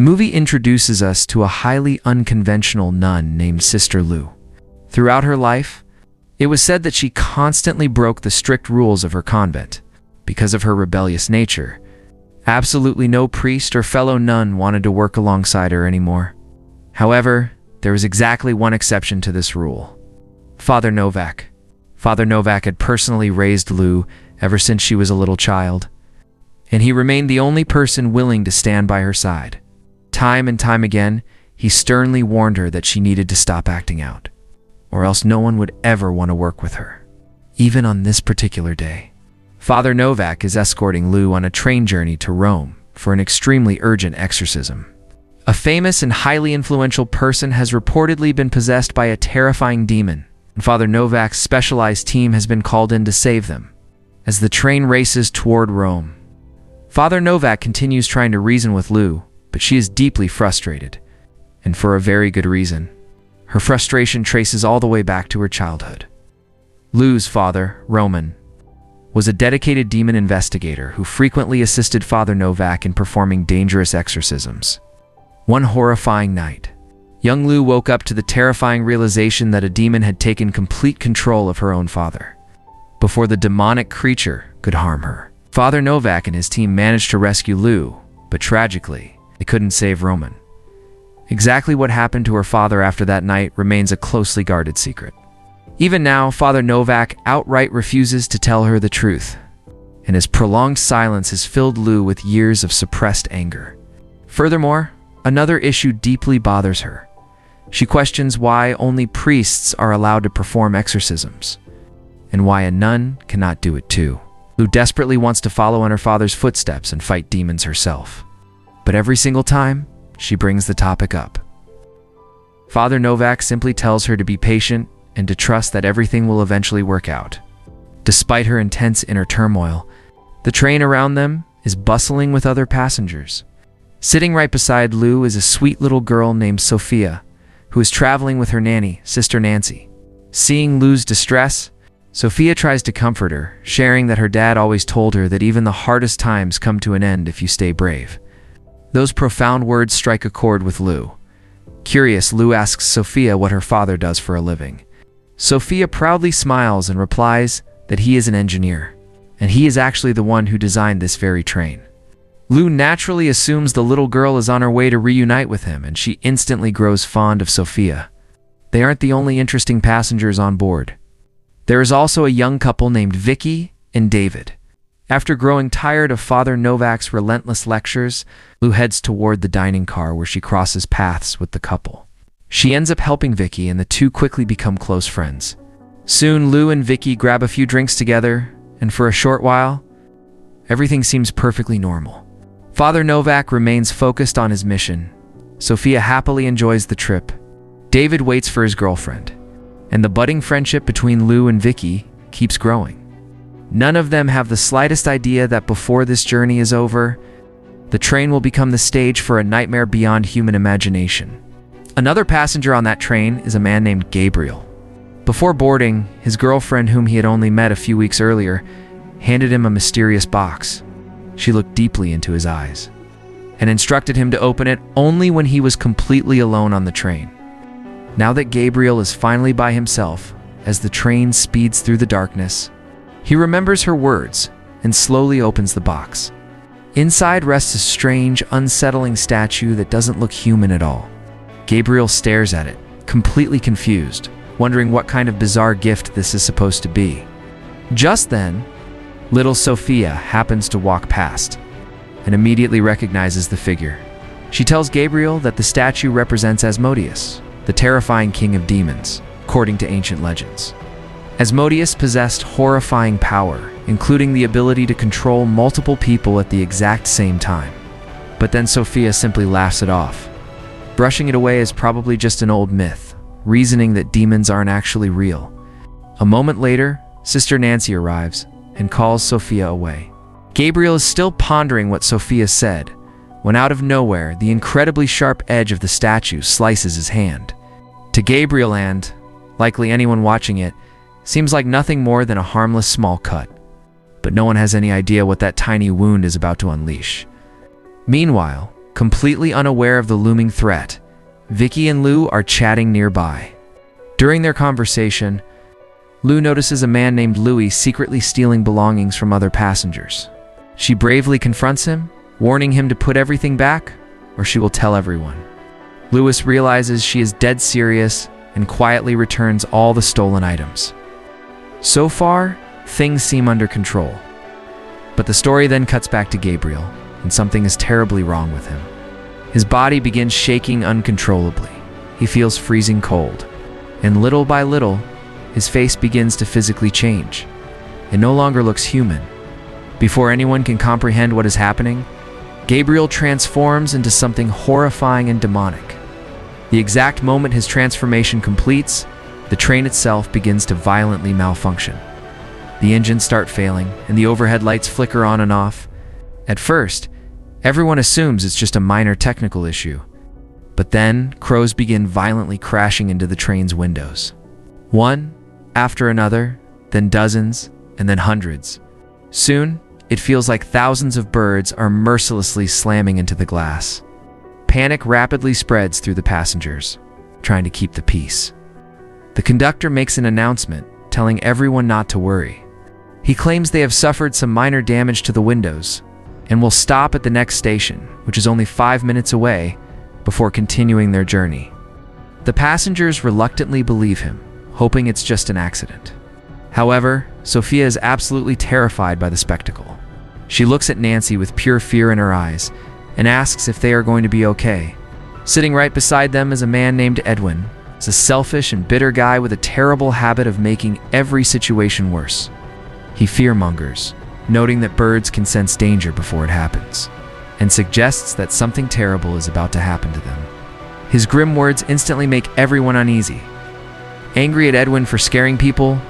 The movie introduces us to a highly unconventional nun named Sister Lu. Throughout her life, it was said that she constantly broke the strict rules of her convent. Because of her rebellious nature, absolutely no priest or fellow nun wanted to work alongside her anymore. However, there was exactly one exception to this rule: Father Novak. Father Novak had personally raised Lu ever since she was a little child, and he remained the only person willing to stand by her side. Time and time again, he sternly warned her that she needed to stop acting out, or else no one would ever want to work with her. Even on this particular day, Father Novak is escorting Lu on a train journey to Rome for an extremely urgent exorcism. A famous and highly influential person has reportedly been possessed by a terrifying demon, and Father Novak's specialized team has been called in to save them. As the train races toward Rome, Father Novak continues trying to reason with Lu, but she is deeply frustrated, and for a very good reason. Her frustration traces all the way back to her childhood. Lu's father, Roman, was a dedicated demon investigator who frequently assisted Father Novak in performing dangerous exorcisms. One horrifying night, young Lu woke up to the terrifying realization that a demon had taken complete control of her own father. Before the demonic creature could harm her, Father Novak and his team managed to rescue Lu, but tragically, they couldn't save Roman. Exactly what happened to her father after that night remains a closely guarded secret. Even now, Father Novak outright refuses to tell her the truth, and his prolonged silence has filled Lu with years of suppressed anger. Furthermore, another issue deeply bothers her. She questions why only priests are allowed to perform exorcisms, and why a nun cannot do it too. Lu desperately wants to follow in her father's footsteps and fight demons herself. But every single time, she brings the topic up, Father Novak simply tells her to be patient and to trust that everything will eventually work out. Despite her intense inner turmoil, the train around them is bustling with other passengers. Sitting right beside Lu is a sweet little girl named Sophia, who is traveling with her nanny, Sister Nancy. Seeing Lu's distress, Sophia tries to comfort her, sharing that her dad always told her that even the hardest times come to an end if you stay brave. Those profound words strike a chord with Lu. Curious, Lu asks Sophia what her father does for a living. Sophia proudly smiles and replies that he is an engineer, and he is actually the one who designed this very train. Lu naturally assumes the little girl is on her way to reunite with him, and she instantly grows fond of Sophia. They aren't the only interesting passengers on board. There is also a young couple named Vicky and David. After growing tired of Father Novak's relentless lectures, Lu heads toward the dining car where she crosses paths with the couple. She ends up helping Vicky, and the two quickly become close friends. Soon, Lu and Vicky grab a few drinks together, and for a short while, everything seems perfectly normal. Father Novak remains focused on his mission. Sophia happily enjoys the trip. David waits for his girlfriend, and the budding friendship between Lu and Vicky keeps growing. None of them have the slightest idea that before this journey is over, the train will become the stage for a nightmare beyond human imagination. Another passenger on that train is a man named Gabriel. Before boarding, his girlfriend, whom he had only met a few weeks earlier, handed him a mysterious box. She looked deeply into his eyes and instructed him to open it only when he was completely alone on the train. Now that Gabriel is finally by himself, as the train speeds through the darkness, he remembers her words and slowly opens the box. Inside rests a strange, unsettling statue that doesn't look human at all. Gabriel stares at it, completely confused, wondering what kind of bizarre gift this is supposed to be. Just then, little Sophia happens to walk past and immediately recognizes the figure. She tells Gabriel that the statue represents Asmodeus, the terrifying king of demons, according to ancient legends. Asmodeus possessed horrifying power, including the ability to control multiple people at the exact same time. But then Sophia simply laughs it off, brushing it away as probably just an old myth, reasoning that demons aren't actually real. A moment later, Sister Nancy arrives and calls Sophia away. Gabriel is still pondering what Sophia said, when out of nowhere, the incredibly sharp edge of the statue slices his hand. To Gabriel and, likely anyone watching it, seems like nothing more than a harmless small cut. But no one has any idea what that tiny wound is about to unleash. Meanwhile, Completely unaware of the looming threat, Vicky and Lou are chatting nearby. During their conversation, Lou notices a man named Louis secretly stealing belongings from other passengers. She bravely confronts him, warning him to put everything back, or she will tell everyone. Louis realizes she is dead serious and quietly returns all the stolen items. So far, things seem under control. But the story then cuts back to Gabriel, and something is terribly wrong with him. His body begins shaking uncontrollably. He feels freezing cold, and little by little, his face begins to physically change. It no longer looks human. Before anyone can comprehend what is happening, Gabriel transforms into something horrifying and demonic. The exact moment his transformation completes, the train itself begins to violently malfunction. The engines start failing, and the overhead lights flicker on and off. At first, everyone assumes it's just a minor technical issue. But then, crows begin violently crashing into the train's windows. One after another, then dozens, and then hundreds. Soon, it feels like thousands of birds are mercilessly slamming into the glass. Panic rapidly spreads through the passengers, trying to keep the peace. The conductor makes an announcement, telling everyone not to worry. He claims they have suffered some minor damage to the windows and will stop at the next station, which is only 5 minutes away, before continuing their journey. The passengers reluctantly believe him, hoping it's just an accident. However, Sophia is absolutely terrified by the spectacle. She looks at Nancy with pure fear in her eyes and asks if they are going to be okay. Sitting right beside them is a man named Edwin. He's a selfish and bitter guy with a terrible habit of making every situation worse. He fearmongers, noting that birds can sense danger before it happens, and suggests that something terrible is about to happen to them. His grim words instantly make everyone uneasy. Angry at Edwin for scaring people,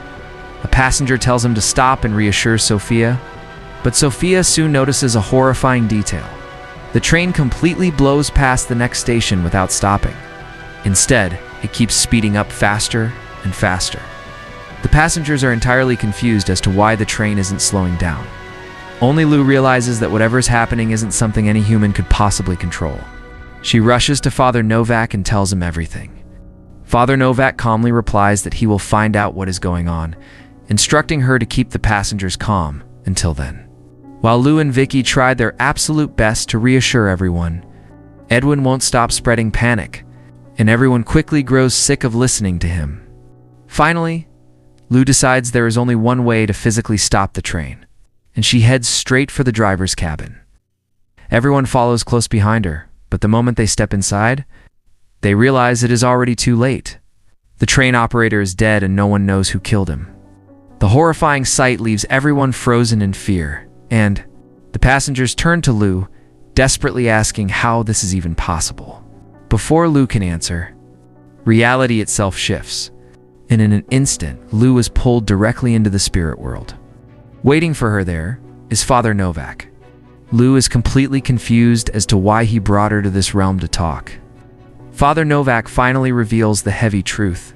a passenger tells him to stop and reassures Sophia, but Sophia soon notices a horrifying detail. The train completely blows past the next station without stopping. Instead, it keeps speeding up faster and faster. The passengers are entirely confused as to why the train isn't slowing down. Only Lou realizes that whatever is happening isn't something any human could possibly control. She rushes to Father Novak and tells him everything. Father Novak calmly replies that he will find out what is going on, instructing her to keep the passengers calm until then. While Lou and Vicky tried their absolute best to reassure everyone, Edwin won't stop spreading panic, and everyone quickly grows sick of listening to him. Finally, Lou decides there is only one way to physically stop the train, and she heads straight for the driver's cabin. Everyone follows close behind her, but the moment they step inside, they realize it is already too late. The train operator is dead and no one knows who killed him. The horrifying sight leaves everyone frozen in fear, and the passengers turn to Lou, desperately asking how this is even possible. Before Lou can answer, reality itself shifts, and in an instant, Lou is pulled directly into the spirit world. Waiting for her there is Father Novak. Lou is completely confused as to why he brought her to this realm to talk. Father Novak finally reveals the heavy truth.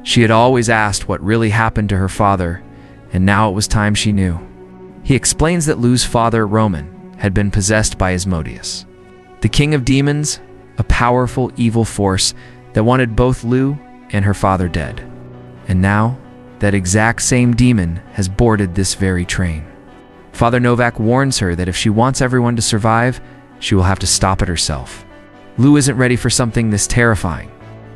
She had always asked what really happened to her father, and now it was time she knew. He explains that Lou's father, Roman, had been possessed by Asmodeus, the king of demons, a powerful evil force that wanted both Lou and her father dead. And now, that exact same demon has boarded this very train. Father Novak warns her that if she wants everyone to survive, she will have to stop it herself. Lou isn't ready for something this terrifying.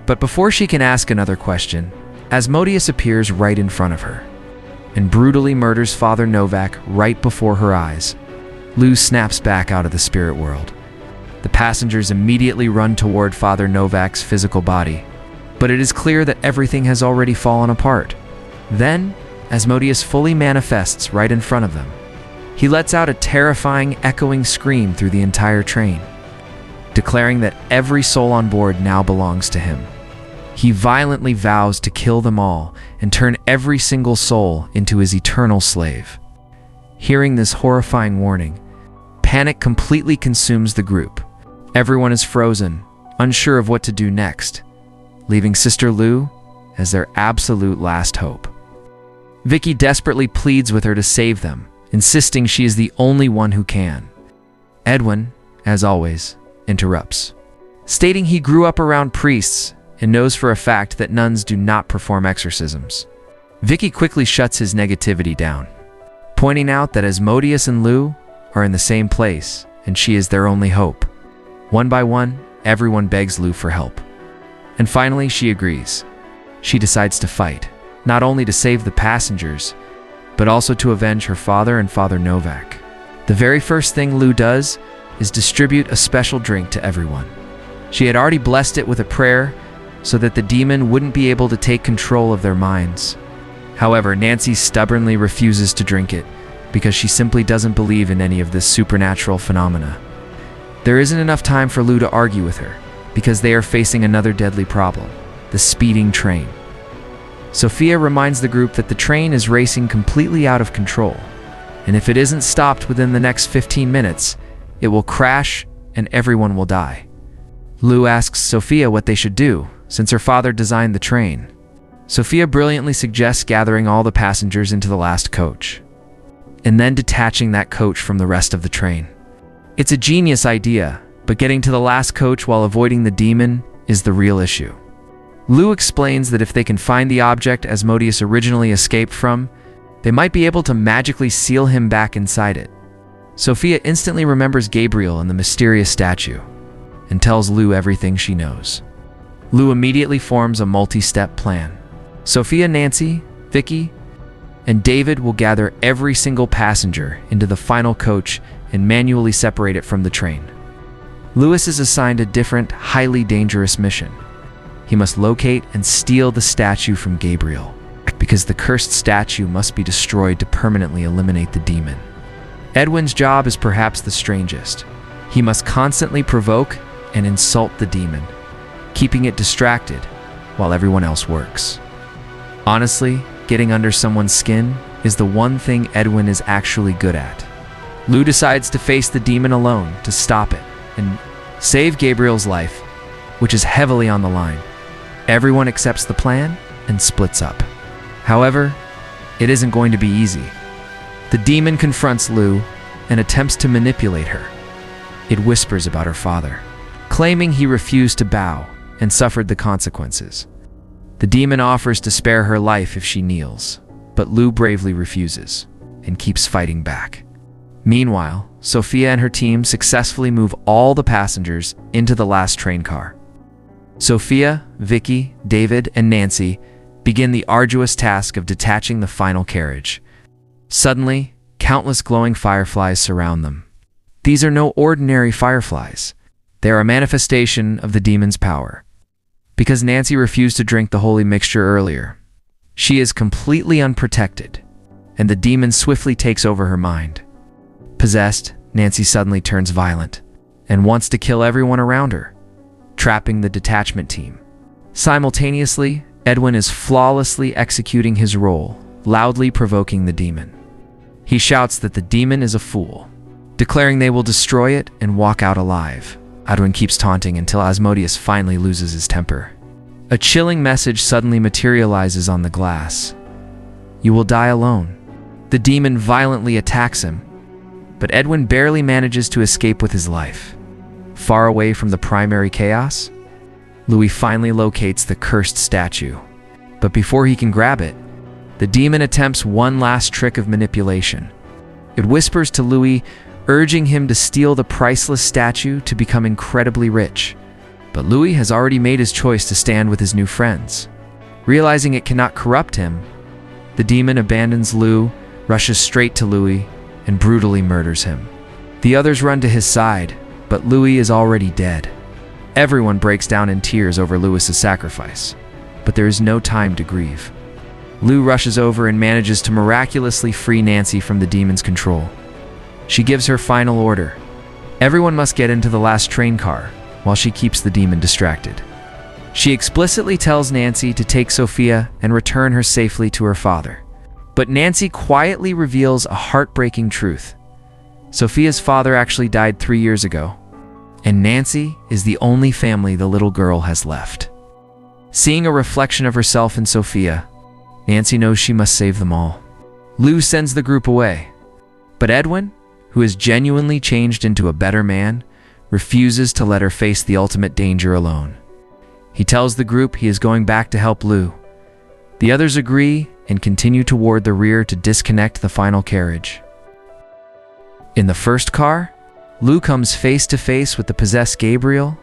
But before she can ask another question, Asmodeus appears right in front of her and brutally murders Father Novak right before her eyes. Lou snaps back out of the spirit world. The passengers immediately run toward Father Novak's physical body, but it is clear that everything has already fallen apart. Then, Asmodeus fully manifests right in front of them. He lets out a terrifying, echoing scream through the entire train, declaring that every soul on board now belongs to him. He violently vows to kill them all and turn every single soul into his eternal slave. Hearing this horrifying warning, panic completely consumes the group. Everyone is frozen, unsure of what to do next, leaving Sister Lou as their absolute last hope. Vicky desperately pleads with her to save them, insisting she is the only one who can. Edwin, as always, interrupts, stating he grew up around priests and knows for a fact that nuns do not perform exorcisms. Vicky quickly shuts his negativity down, pointing out that Asmodeus and Lou are in the same place and she is their only hope. One by one, everyone begs Lou for help. And finally, she agrees. She decides to fight, not only to save the passengers, but also to avenge her father and Father Novak. The very first thing Lou does is distribute a special drink to everyone. She had already blessed it with a prayer so that the demon wouldn't be able to take control of their minds. However, Nancy stubbornly refuses to drink it because she simply doesn't believe in any of this supernatural phenomena. There isn't enough time for Lou to argue with her because they are facing another deadly problem, the speeding train. Sophia reminds the group that the train is racing completely out of control, and if it isn't stopped within the next 15 minutes, it will crash and everyone will die. Lou asks Sophia what they should do, since her father designed the train. Sophia brilliantly suggests gathering all the passengers into the last coach, and then detaching that coach from the rest of the train. It's a genius idea, but getting to the last coach while avoiding the demon is the real issue. Lou explains that if they can find the object Asmodeus originally escaped from, they might be able to magically seal him back inside it. Sophia instantly remembers Gabriel and the mysterious statue, and tells Lou everything she knows. Lou immediately forms a multi-step plan. Sophia, Nancy, Vicky, and David will gather every single passenger into the final coach and manually separate it from the train. Lewis is assigned a different, highly dangerous mission. He must locate and steal the statue from Gabriel, because the cursed statue must be destroyed to permanently eliminate the demon. Edwin's job is perhaps the strangest. He must constantly provoke and insult the demon, keeping it distracted while everyone else works. Honestly, getting under someone's skin is the one thing Edwin is actually good at. Lou decides to face the demon alone to stop it and save Gabriel's life, which is heavily on the line. Everyone accepts the plan and splits up. However, it isn't going to be easy. The demon confronts Lou and attempts to manipulate her. It whispers about her father, claiming he refused to bow and suffered the consequences. The demon offers to spare her life if she kneels, but Lou bravely refuses and keeps fighting back. Meanwhile, Sophia and her team successfully move all the passengers into the last train car. Sophia, Vicky, David, and Nancy begin the arduous task of detaching the final carriage. Suddenly, countless glowing fireflies surround them. These are no ordinary fireflies. They are a manifestation of the demon's power. Because Nancy refused to drink the holy mixture earlier, she is completely unprotected, and the demon swiftly takes over her mind. Possessed, Nancy suddenly turns violent and wants to kill everyone around her, trapping the detachment team. Simultaneously, Edwin is flawlessly executing his role, loudly provoking the demon. He shouts that the demon is a fool, declaring they will destroy it and walk out alive. Edwin keeps taunting until Asmodeus finally loses his temper. A chilling message suddenly materializes on the glass. "You will die alone." The demon violently attacks him, but Edwin barely manages to escape with his life. Far away from the primary chaos, Louis finally locates the cursed statue. But before he can grab it, the demon attempts one last trick of manipulation. It whispers to Louis, urging him to steal the priceless statue to become incredibly rich. But Louis has already made his choice to stand with his new friends. Realizing it cannot corrupt him, the demon abandons Lou, rushes straight to Louis, and brutally murders him. The others run to his side, but Louis is already dead. Everyone breaks down in tears over Louis's sacrifice, but there is no time to grieve. Lou rushes over and manages to miraculously free Nancy from the demon's control. She gives her final order. Everyone must get into the last train car, while she keeps the demon distracted. She explicitly tells Nancy to take Sophia and return her safely to her father. But Nancy quietly reveals a heartbreaking truth. Sophia's father actually died 3 years ago, and Nancy is the only family the little girl has left. Seeing a reflection of herself in Sophia, Nancy knows she must save them all. Lou sends the group away, but Edwin, who has genuinely changed into a better man, refuses to let her face the ultimate danger alone. He tells the group he is going back to help Lu. The others agree and continue toward the rear to disconnect the final carriage. In the first car, Lu comes face to face with the possessed Gabriel.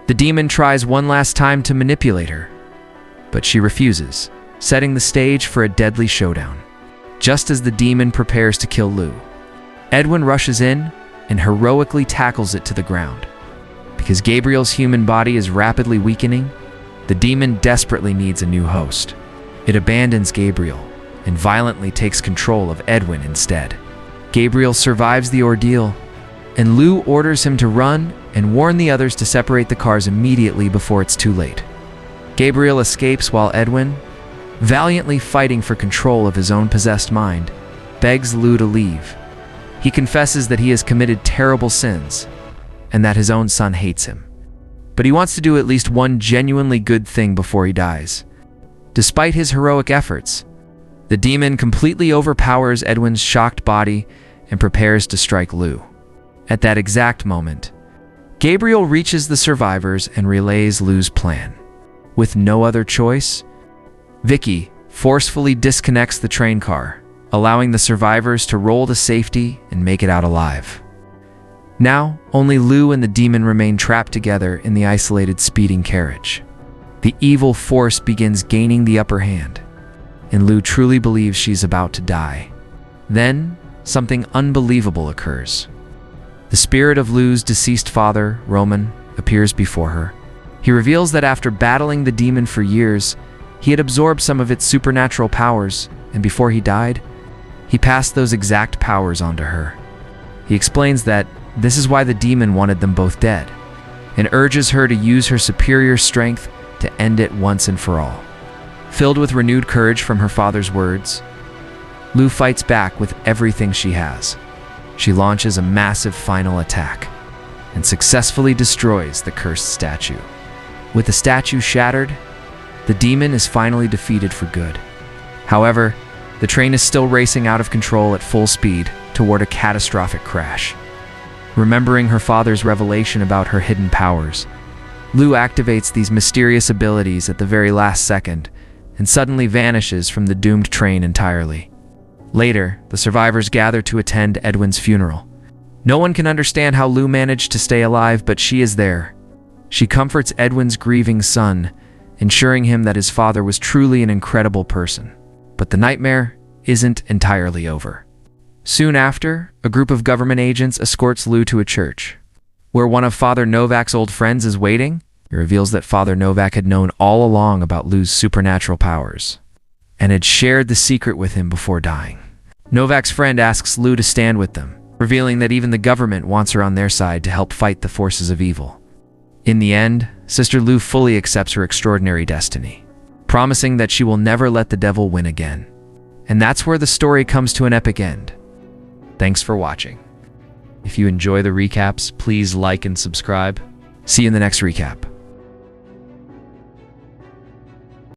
The demon tries one last time to manipulate her, but she refuses, setting the stage for a deadly showdown. Just as the demon prepares to kill Lu, Edwin rushes in and heroically tackles it to the ground. Because Gabriel's human body is rapidly weakening, the demon desperately needs a new host. It abandons Gabriel and violently takes control of Edwin instead. Gabriel survives the ordeal, and Lu orders him to run and warn the others to separate the cars immediately before it's too late. Gabriel escapes while Edwin, valiantly fighting for control of his own possessed mind, begs Lu to leave. He confesses that he has committed terrible sins and that his own son hates him. But he wants to do at least one genuinely good thing before he dies. Despite his heroic efforts, the demon completely overpowers Edwin's shocked body and prepares to strike Lu. At that exact moment, Gabriel reaches the survivors and relays Lu's plan. With no other choice, Vicky forcefully disconnects the train car, allowing the survivors to roll to safety and make it out alive. Now, only Lu and the demon remain trapped together in the isolated speeding carriage. The evil force begins gaining the upper hand, and Lu truly believes she's about to die. Then, something unbelievable occurs. The spirit of Lu's deceased father, Roman, appears before her. He reveals that after battling the demon for years, he had absorbed some of its supernatural powers, and before he died, he passed those exact powers onto her. He explains that this is why the demon wanted them both dead, and urges her to use her superior strength to end it once and for all. Filled with renewed courage from her father's words, Lu fights back with everything she has. She launches a massive final attack and successfully destroys the cursed statue. With the statue shattered, the demon is finally defeated for good. However, the train is still racing out of control at full speed toward a catastrophic crash. Remembering her father's revelation about her hidden powers, Lu activates these mysterious abilities at the very last second and suddenly vanishes from the doomed train entirely. Later, the survivors gather to attend Edwin's funeral. No one can understand how Lu managed to stay alive, but she is there. She comforts Edwin's grieving son, ensuring him that his father was truly an incredible person. But the nightmare isn't entirely over. Soon after, a group of government agents escorts Lu to a church, where one of Father Novak's old friends is waiting. It reveals that Father Novak had known all along about Lu's supernatural powers, and had shared the secret with him before dying. Novak's friend asks Lu to stand with them, revealing that even the government wants her on their side to help fight the forces of evil. In the end, Sister Lu fully accepts her extraordinary destiny, promising that she will never let the devil win again. And that's where the story comes to an epic end. Thanks for watching. If you enjoy the recaps, please like and subscribe. See you in the next recap.